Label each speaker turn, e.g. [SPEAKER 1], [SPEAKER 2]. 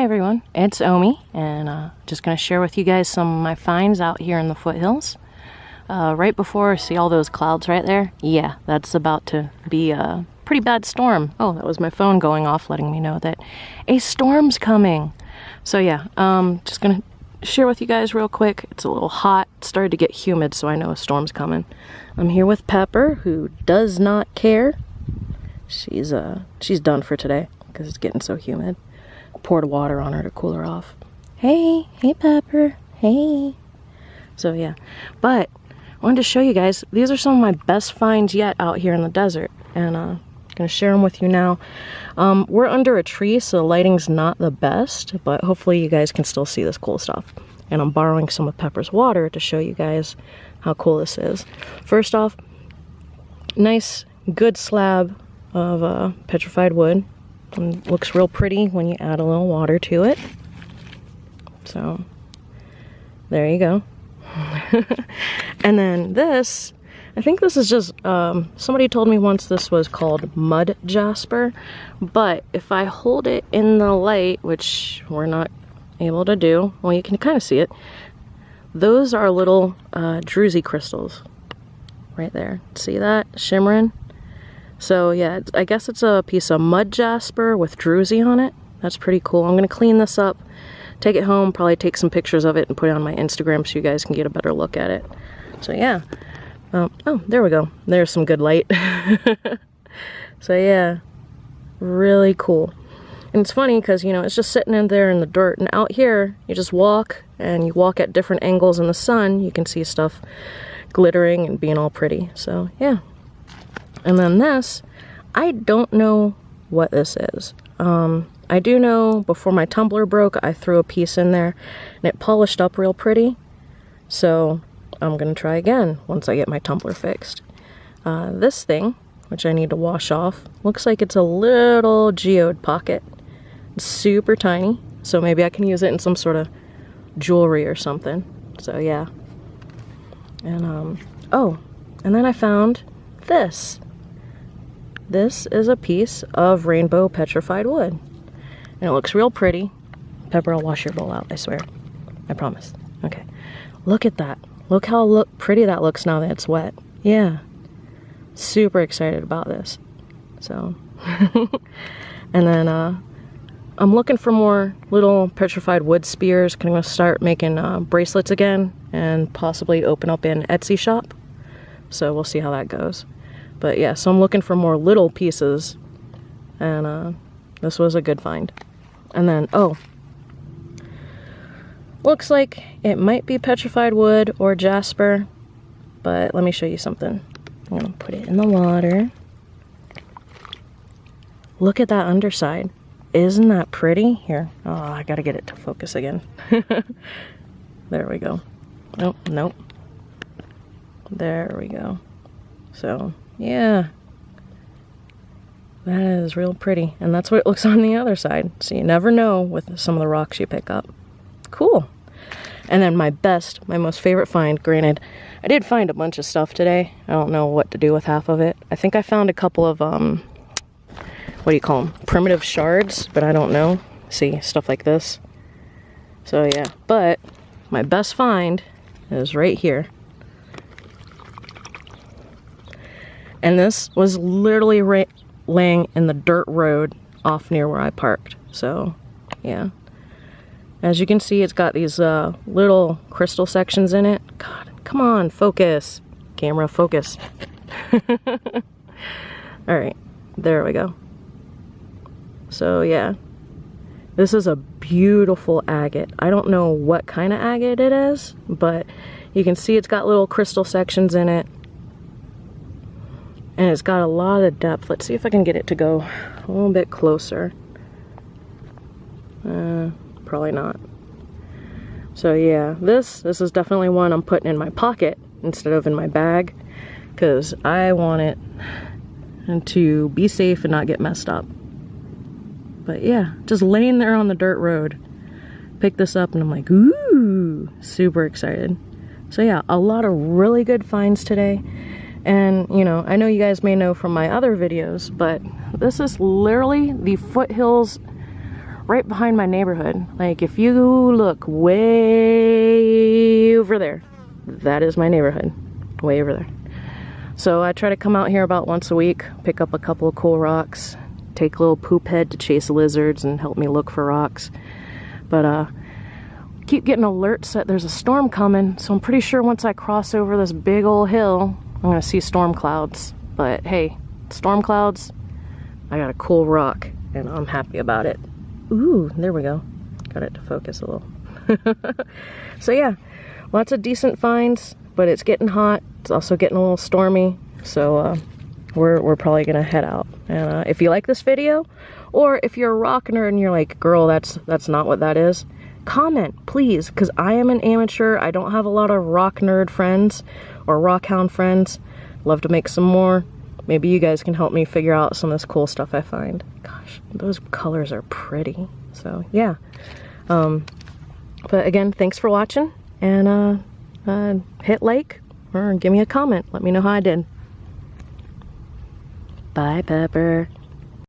[SPEAKER 1] everyone, it's Omi, and just going to share with you guys some of my finds out here in the foothills. Right before, see all those clouds right there? Yeah, that's about to be a pretty bad storm. Oh, that was my phone going off letting me know that a storm's coming. So yeah, just going to share with you guys real quick. It's a little hot, it started to get humid, so I know a storm's coming. I'm here with Pepper, who does not care. She's done for today because it's getting so humid. Poured water on her to cool her off. Hey Pepper, hey. So yeah, but I wanted to show you guys, these are some of my best finds yet out here in the desert, and I'm gonna share them with you now. We're under a tree, so the lighting's not the best, but hopefully you guys can still see this cool stuff. And I'm borrowing some of Pepper's water to show you guys how cool this is. First off, nice good slab of petrified wood. And looks real pretty when you add a little water to it. So there you go. And then this, I think this is just somebody told me once this was called mud jasper, but if I hold it in the light, which we're not able to do, well, you can kind of see it, those are little druzy crystals right there. See that shimmering? So yeah, I guess it's a piece of mud jasper with druzy on it. That's pretty cool. I'm gonna clean this up, take it home, probably take some pictures of it and put it on my Instagram so you guys can get a better look at it. So yeah, oh, there we go. There's some good light. So yeah, really cool. And it's funny because, you know, it's just sitting in there in the dirt, and out here, you just walk, and you walk at different angles in the sun, you can see stuff glittering and being all pretty. So yeah. And then this, I don't know what this is. I do know before my tumbler broke, I threw a piece in there and it polished up real pretty. So I'm gonna try again once I get my tumbler fixed. This thing, which I need to wash off, looks like it's a little geode pocket. It's super tiny, so maybe I can use it in some sort of jewelry or something. So yeah. And oh, and then I found this. This is a piece of rainbow petrified wood. And it looks real pretty. Pepper, I'll wash your bowl out, I swear. I promise. Okay. Look at that. Look how pretty that looks now that it's wet. Yeah. Super excited about this. So. And then I'm looking for more little petrified wood spears. I'm going to start making bracelets again and possibly open up an Etsy shop. So we'll see how that goes. But yeah, so I'm looking for more little pieces, and this was a good find. And then, oh, looks like it might be petrified wood or jasper, but let me show you something. I'm gonna put it in the water. Look at that underside. Isn't that pretty? Here, oh, I gotta get it to focus again. There we go. Oh, nope. There we go. So, yeah, that is real pretty, and that's what it looks on the other side. So you never know with some of the rocks you pick up. Cool. And then my most favorite find, granted, I did find a bunch of stuff today. I don't know what to do with half of it. I think I found a couple of, what do you call them? Primitive shards, but I don't know. See, stuff like this. So yeah, but my best find is right here. And this was literally laying in the dirt road off near where I parked. So, yeah. As you can see, it's got these little crystal sections in it. God, come on, focus. Camera, focus. Alright, there we go. So, yeah. This is a beautiful agate. I don't know what kind of agate it is, but you can see it's got little crystal sections in it. And it's got a lot of depth. Let's see if I can get it to go a little bit closer. Probably not. So yeah, this is definitely one I'm putting in my pocket instead of in my bag, because I want it to be safe and not get messed up. But yeah, just laying there on the dirt road. Pick this up and I'm like, ooh, super excited. So yeah, a lot of really good finds today. And, you know, I know you guys may know from my other videos, but this is literally the foothills right behind my neighborhood. Like, if you look way over there, that is my neighborhood, way over there. So I try to come out here about once a week, pick up a couple of cool rocks, take a little poop head to chase lizards and help me look for rocks. But keep getting alerts that there's a storm coming, so I'm pretty sure once I cross over this big old hill, I'm gonna see storm clouds. But hey, storm clouds, I got a cool rock and I'm happy about it. Ooh, there we go. Got it to focus a little. So yeah, lots of decent finds, but it's getting hot. It's also getting a little stormy, so we're probably gonna head out. And if you like this video, or if you're a rock nerd and you're like, girl, that's not what that is, comment, please, because I am an amateur. I don't have a lot of rock nerd friends or rockhound friends. Love to make some more. Maybe you guys can help me figure out some of this cool stuff I find. Gosh, those colors are pretty. So yeah. But again, thanks for watching, and hit like or give me a comment. Let me know how I did. Bye, Pepper.